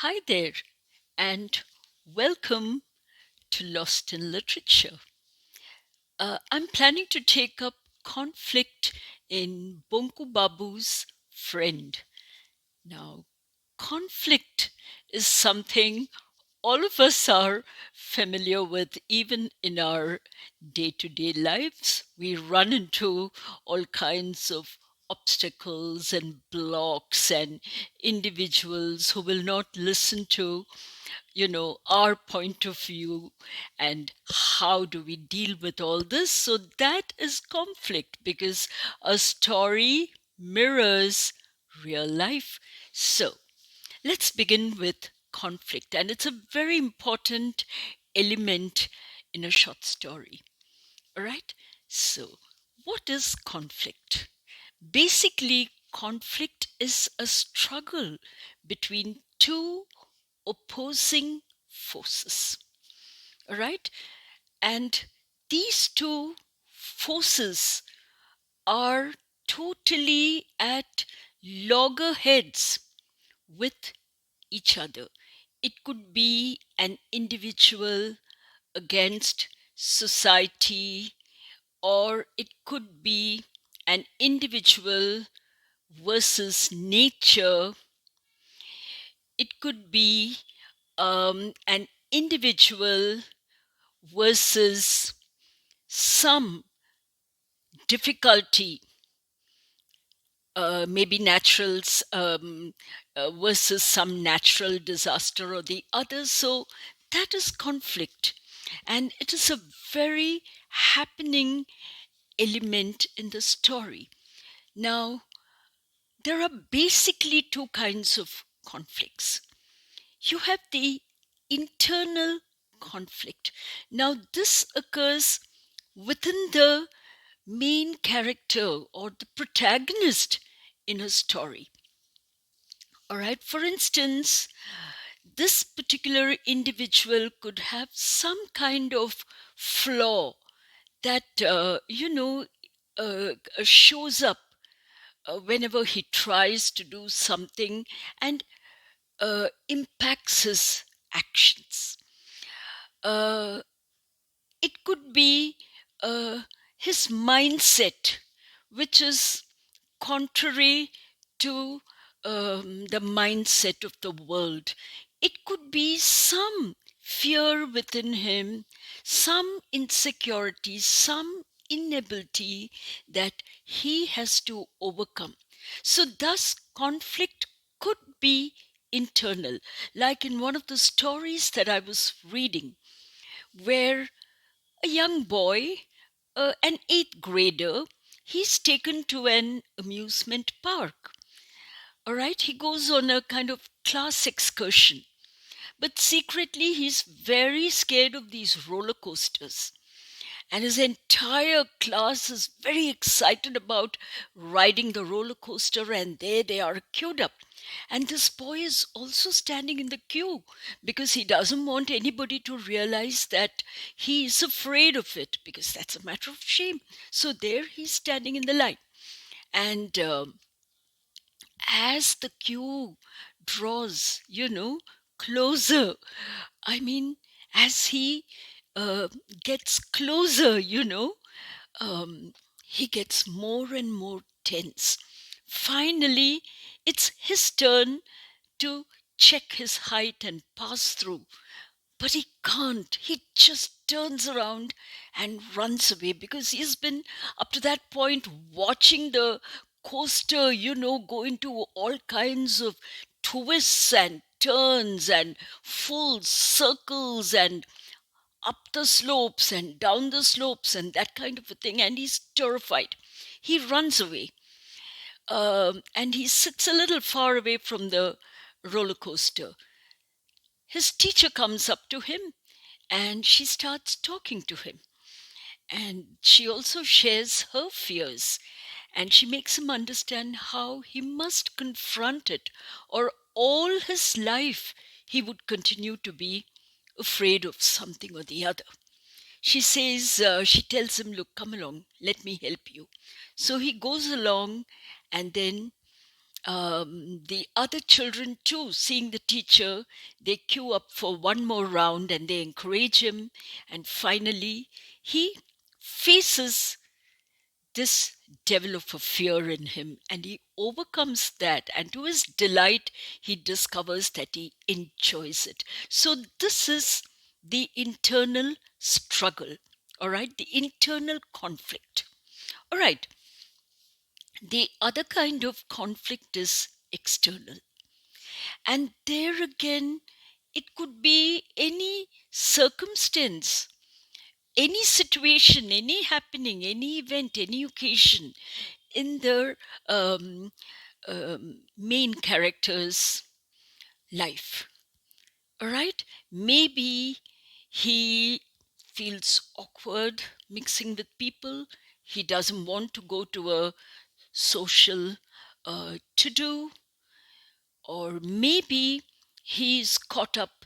Hi there, and welcome to Lost in Literature. I'm planning to take up conflict in Bonku Babu's Friend. Now, conflict is something all of us are familiar with, even in our day to day lives. We run into all kinds of obstacles and blocks and individuals who will not listen to our point of view, and how do we deal with all this. So that is conflict, because a story mirrors real life. So let's begin with conflict, and it's a very important element in a short story. All right, so what is conflict? Basically, conflict is a struggle between two opposing forces. All right. And these two forces are totally at loggerheads with each other. It could be an individual against society, or it could be an individual versus nature. It could be an individual versus some difficulty, maybe naturals, versus some natural disaster or the other. So that is conflict. And it is a very happening element in the story. Now, there are basically two kinds of conflicts. You have the internal conflict. Now, this occurs within the main character or the protagonist in a story. All right, for instance, this particular individual could have some kind of flaw that, shows up whenever he tries to do something, and impacts his actions. Uh, it could be uh, his mindset, which is contrary to the mindset of the world. It could be some fear within him, some insecurity, some inability that he has to overcome. So, thus, conflict could be internal, like in one of the stories that I was reading, where a young boy, an eighth grader, he's taken to an amusement park. All right, he goes on a kind of class excursion, but secretly he's very scared of these roller coasters. And his entire class is very excited about riding the roller coaster, and there they are queued up. And this boy is also standing in the queue because he doesn't want anybody to realize that he is afraid of it, because that's a matter of shame. So there he's standing in the line. And as the queue draws, closer, I mean, as he uh, gets closer, um, he gets more and more tense. Finally, it's his turn to check his height and pass through. But he can't. He just turns around and runs away, because he's been up to that point watching the coaster, go into all kinds of twists and turns and full circles and up the slopes and down the slopes and that kind of a thing. And he's terrified. He runs away, and he sits a little far away from the roller coaster. His teacher comes up to him, and she starts talking to him. And she also shares her fears, and she makes him understand how he must confront it, or all his life he would continue to be afraid of something or the other. She tells him, "Look, come along, let me help you." So he goes along, and then The other children too, seeing the teacher, they queue up for one more round and they encourage him. And finally, he faces this devil of a fear in him and he overcomes that. And to his delight, he discovers that he enjoys it. So, this is the internal struggle, all right, the internal conflict. All right, the other kind of conflict is external. And there again, it could be any circumstance, any situation, any happening, any event, any occasion in the um, main character's life. All right? Maybe he feels awkward mixing with people. He doesn't want to go to a social to do, or maybe he's caught up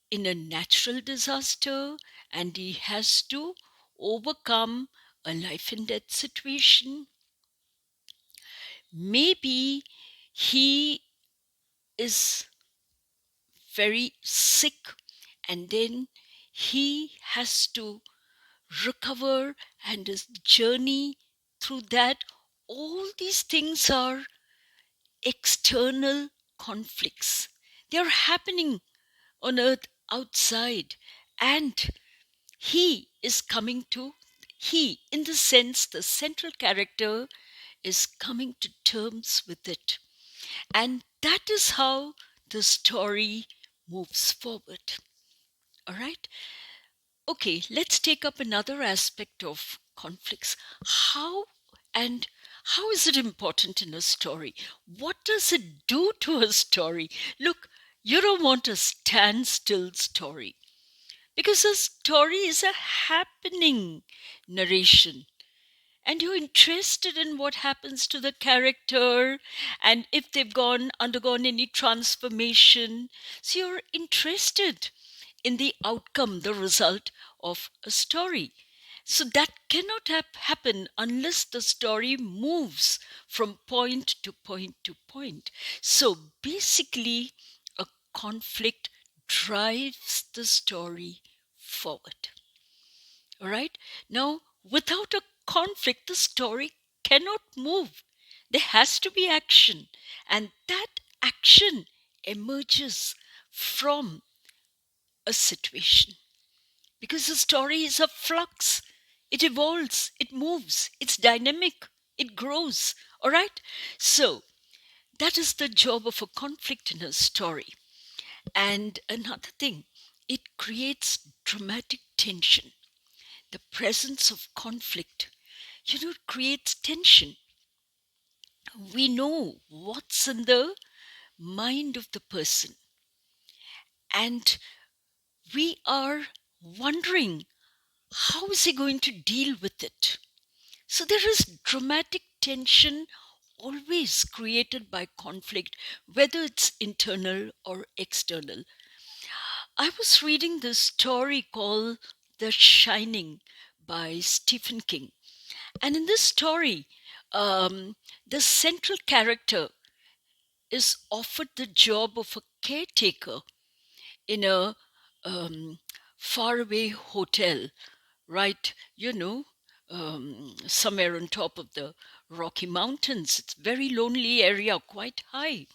in a natural disaster and he has to overcome a life and death situation. Maybe he is very sick and then he has to recover and his journey through that. All these things are external conflicts. They are happening on earth outside, and he is coming to, he, in the sense, the central character is coming to terms with it. And that is how the story moves forward. All right. Okay, let's take up another aspect of conflicts. How and how is it important in a story? What does it do to a story? Look, you don't want a standstill story because a story is a happening narration and you're interested in what happens to the character and if they've gone undergone any transformation. So you're interested in the outcome, the result of a story. So that cannot happen unless the story moves from point to point to point. So basically, a conflict drives the story forward. All right. Now, without a conflict, the story cannot move. There has to be action, and that action emerges from a situation because the story is a flux. It evolves, it moves, it's dynamic, it grows. All right. So, that is the job of a conflict in a story. And another thing, it creates dramatic tension. The presence of conflict, creates tension. We know what's in the mind of the person, and we are wondering how is he going to deal with it. So there is dramatic tension always created by conflict, whether it's internal or external. I was reading this story called The Shining by Stephen King. And in this story, the central character is offered the job of a caretaker in a um, faraway hotel, right? Somewhere on top of the Rocky Mountains. It's a very lonely area, quite high.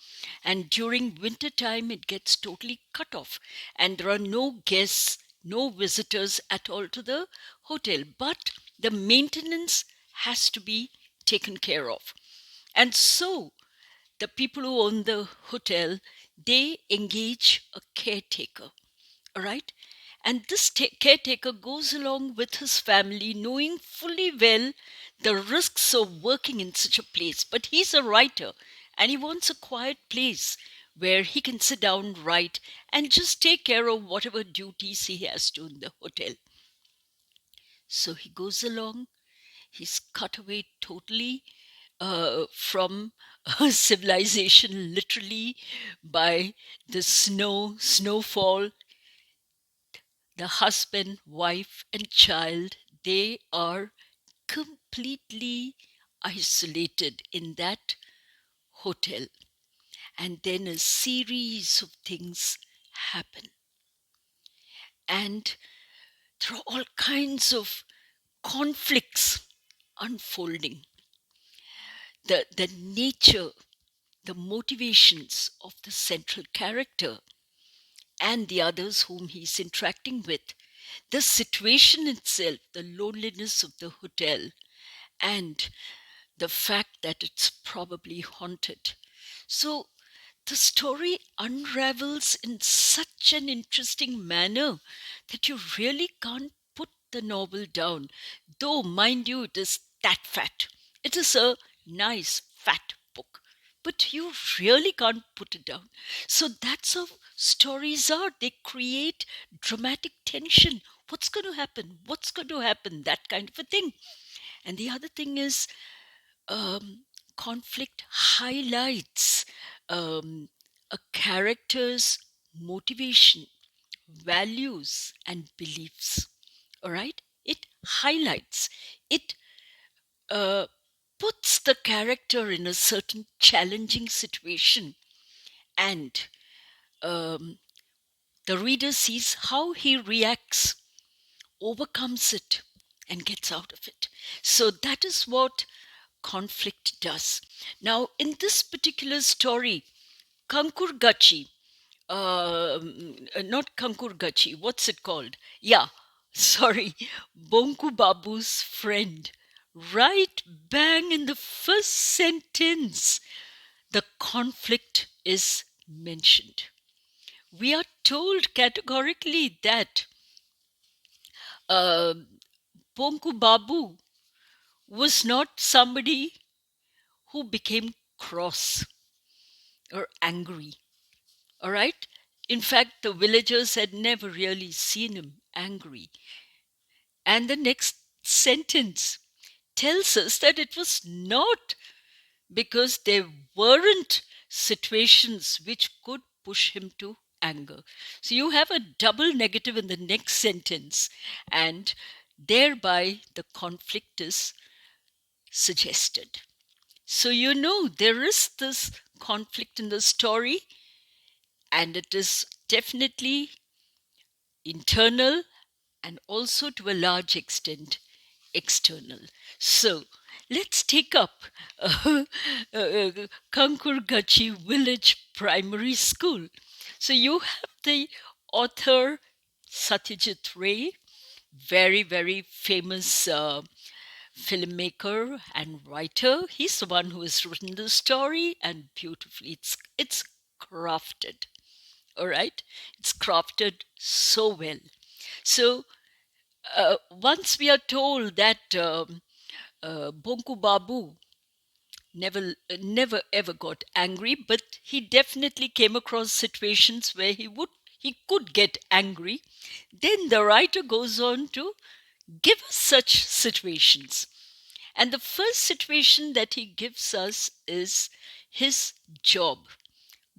And during winter time, it gets totally cut off. And there are no guests, no visitors at all to the hotel. But the maintenance has to be taken care of. And so the people who own the hotel, they engage a caretaker, all right? And this caretaker goes along with his family, knowing fully well the risks of working in such a place. But he's a writer and he wants a quiet place where he can sit down, write, and just take care of whatever duties he has to in the hotel. So he goes along, he's cut away totally from civilization, literally, by the snowfall. The husband, wife, and child, they are completely isolated in that hotel. and then a series of things happen. And there are all kinds of conflicts unfolding. The nature, the motivations of the central character and the others whom he's interacting with, the situation itself, the loneliness of the hotel, and the fact that it's probably haunted. So the story unravels in such an interesting manner that you really can't put the novel down. Though, mind you, it is that fat. It is a nice fat book, but you really can't put it down. So that's how stories are. They create dramatic tension. What's going to happen? What's going to happen? That kind of a thing. And the other thing is, um, conflict highlights um, a character's motivation, values, and beliefs. All right? It highlights, it uh, puts the character in a certain challenging situation, and um, the reader sees how he reacts, overcomes it, and gets out of it. So that is what conflict does. Now, in this particular story, Kankurgachi, not Kankurgachi, what's it called? Yeah, sorry, Bonku Babu's friend. Right bang in the first sentence, the conflict is mentioned. We are told categorically that uh, Bonku Babu was not somebody who became cross or angry. All right? In fact, the villagers had never really seen him angry. And the next sentence tells us that it was not because there weren't situations which could push him to anger. So you have a double negative in the next sentence, and thereby the conflict is suggested. So you know there is this conflict in the story, and it is definitely internal and also to a large extent external. So let's take up Kankurgachi Village Primary School. So you have the author Satyajit Ray, very, very famous filmmaker and writer. He's the one who has written the story, and beautifully it's crafted. All right, it's crafted so well. So once we are told that Bonku Babu never ever got angry, but he definitely came across situations where he could get angry. Then the writer goes on to give us such situations. And the first situation that he gives us is his job,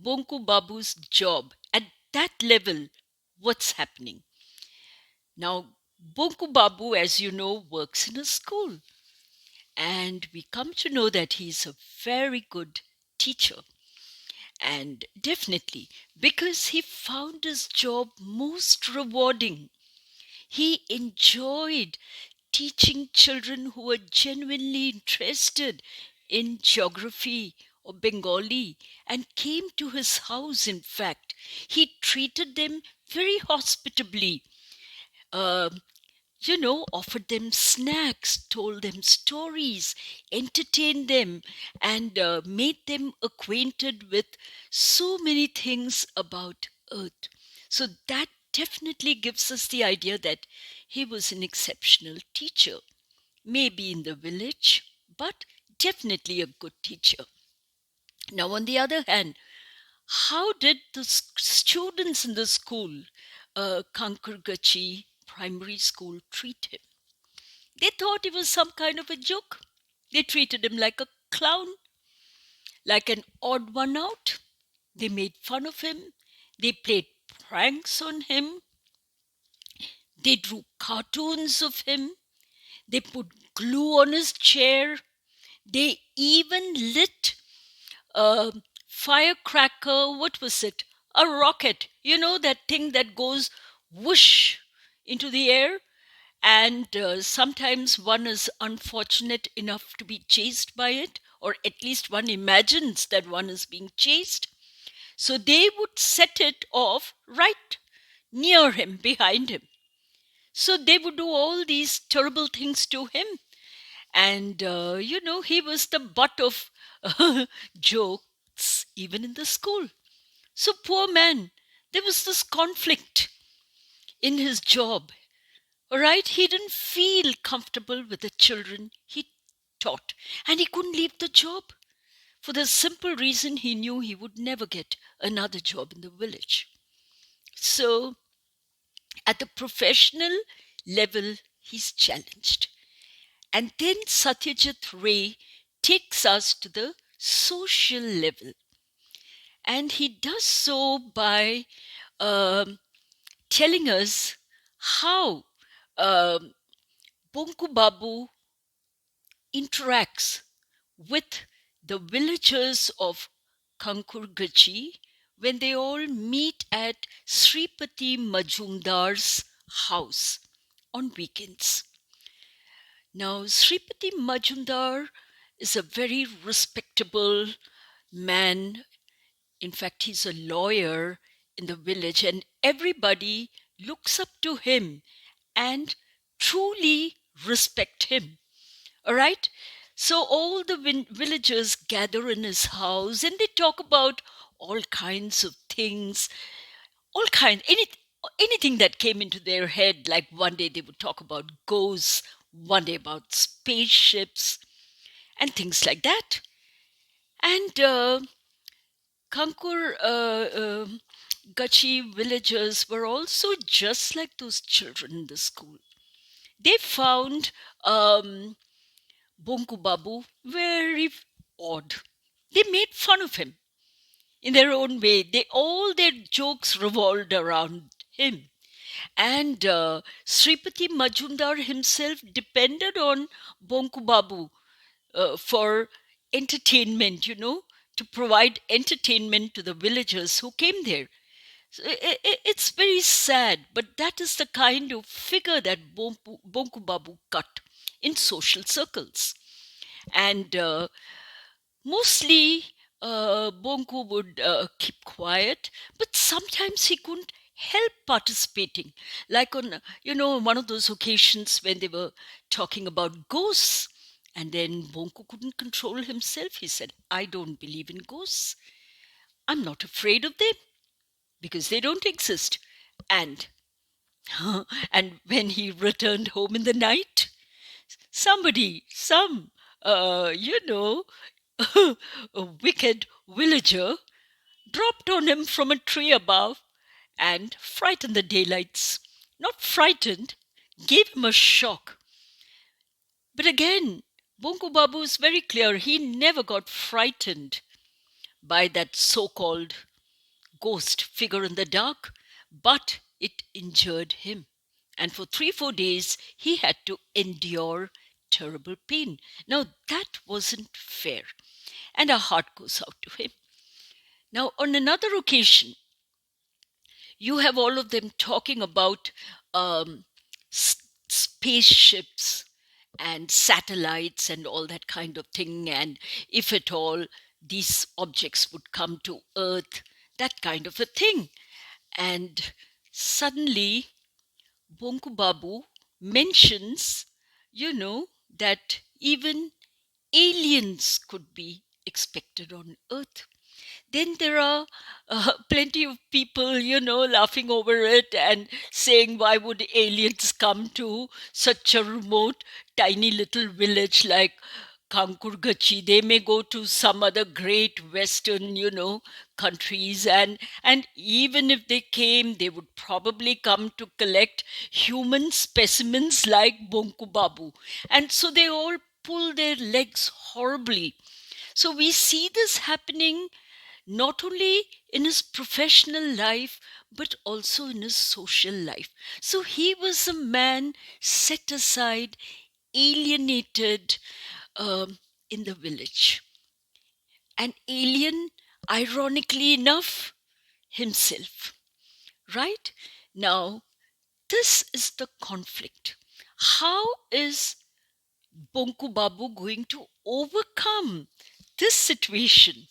Bonku Babu's job. At that level, what's happening? Now, Bonku Babu, as you know, works in a school. And we come to know that he's a very good teacher. And definitely, because he found his job most rewarding, he enjoyed teaching children who were genuinely interested in geography or Bengali and came to his house. In fact, he treated them very hospitably. Um offered them snacks, told them stories, entertained them, and made them acquainted with so many things about Earth. So that definitely gives us the idea that he was an exceptional teacher. Maybe in the village, but definitely a good teacher. Now, on the other hand, how did the students in the school, Kankargachi Primary School, treat him? They thought he was some kind of a joke. They treated him like a clown, like an odd one out. They made fun of him. They played pranks on him. They drew cartoons of him. They put glue on his chair. They even lit uh, firecracker, what was it? A rocket. You know, that thing that goes whoosh into the air? And sometimes one is unfortunate enough to be chased by it, or at least one imagines that one is being chased. So they would set it off right near him, behind him. So they would do all these terrible things to him. And, he was the butt of jokes even in the school. So, poor man, there was this conflict in his job. All right, he didn't feel comfortable with the children he taught, and he couldn't leave the job for the simple reason he knew he would never get another job in the village. So, at the professional level, he's challenged. And then Satyajit Ray takes us to the social level. And he does so by um, telling us how um, Bonku Babu interacts with the villagers of Kankurgachi when they all meet at Sripati Majumdar's house on weekends. Now, Sripati Majumdar is a very respectable man. In fact, he's a lawyer in the village, and everybody looks up to him and truly respect him. All right? So all the villagers gather in his house and they talk about all kinds of things, anything that came into their head. Like one day they would talk about ghosts, one day about spaceships, and things like that. And Kankur Gachi villagers were also just like those children in the school. They found Bonku Babu very odd. They made fun of him in their own way. All their jokes revolved around him. And Sripati Majumdar himself depended on Bonku Babu for entertainment, to provide entertainment to the villagers who came there. So it's very sad, but that is the kind of figure that Bonku Babu cut in social circles. And mostly, Bonku would keep quiet, but sometimes he couldn't help participating. Like on, one of those occasions when they were talking about ghosts, and then Bonku couldn't control himself. He said, I don't believe in ghosts. I'm not afraid of them because they don't exist. And and when he returned home in the night, some, uh, you know, a wicked villager dropped on him from a tree above and frightened the daylights. Not frightened, gave him a shock. But again, Bonku Babu is very clear. He never got frightened by that so-called ghost figure in the dark, but it injured him. And for 3-4 days, he had to endure terrible pain. Now, that wasn't fair. And our heart goes out to him. Now, on another occasion, you have all of them talking about um, spaceships and satellites and all that kind of thing. And if at all these objects would come to Earth, that kind of a thing. And suddenly, Bonku Babu mentions, that even aliens could be expected on Earth. Then there are plenty of people, laughing over it and saying, why would aliens come to such a remote, tiny little village like Kankurgachi? They may go to some other great Western, countries. And even if they came, they would probably come to collect human specimens like Bonku Babu. And so they all pull their legs horribly. So we see this happening not only in his professional life, but also in his social life. So he was a man set aside, alienated in the village. An alien ironically enough, himself. Right? Now, this is the conflict. How is Bonku Babu going to overcome this situation?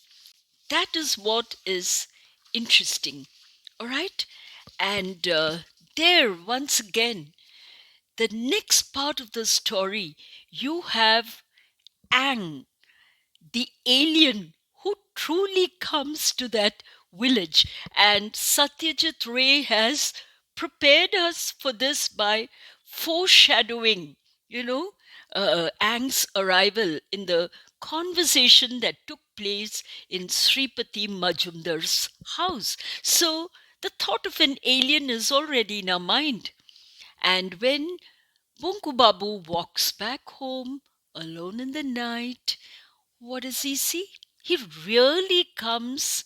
That is what is interesting. All right? And there, once again, the next part of the story, you have Ang, the alien who truly comes to that village. And Satyajit Ray has prepared us for this by foreshadowing, you know, Ang's arrival in the conversation that took place in Sripati Majumdar's house. So the thought of an alien is already in our mind. And when Bonku Babu walks back home alone in the night, what does he see? He really comes,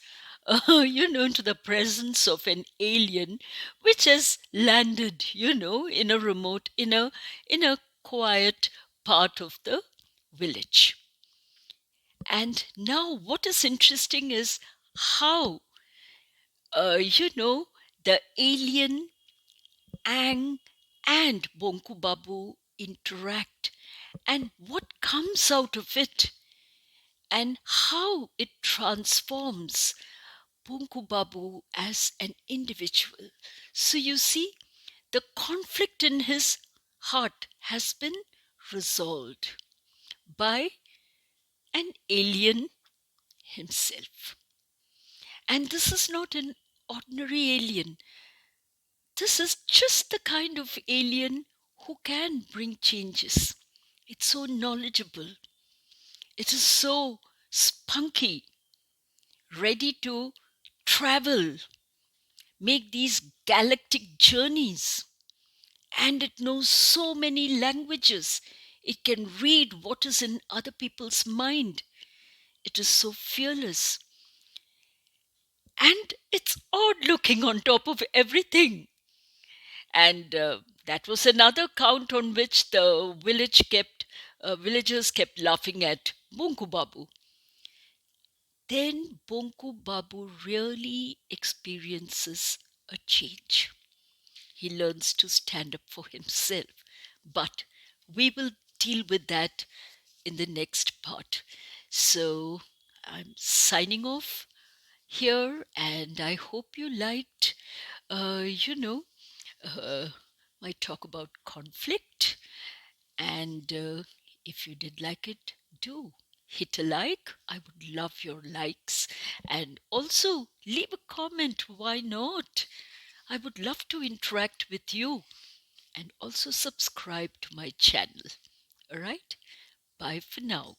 into the presence of an alien which has landed, in a in a quiet part of the village. And now, what is interesting is how, the alien, Ang, and Bonku Babu interact, and what comes out of it, and how it transforms Bonku Babu as an individual. So you see, the conflict in his heart has been resolved by an alien himself. And this is not an ordinary alien. This is just the kind of alien who can bring changes. It's so knowledgeable. It is so spunky, ready to travel, make these galactic journeys. And it knows so many languages. It can read what is in other people's mind. It is so fearless. And it's odd looking on top of everything. And that was another count on which the villagers kept laughing at Bonku Babu. Then Bonku Babu really experiences a change. He learns to stand up for himself. But we will deal with that in the next part. So I'm signing off here, and I hope you liked, uh, you know, uh, my talk about conflict. And if you did like it, do hit a like. I would love your likes. And also leave a comment. Why not? I would love to interact with you. And also subscribe to my channel. All right? Bye for now.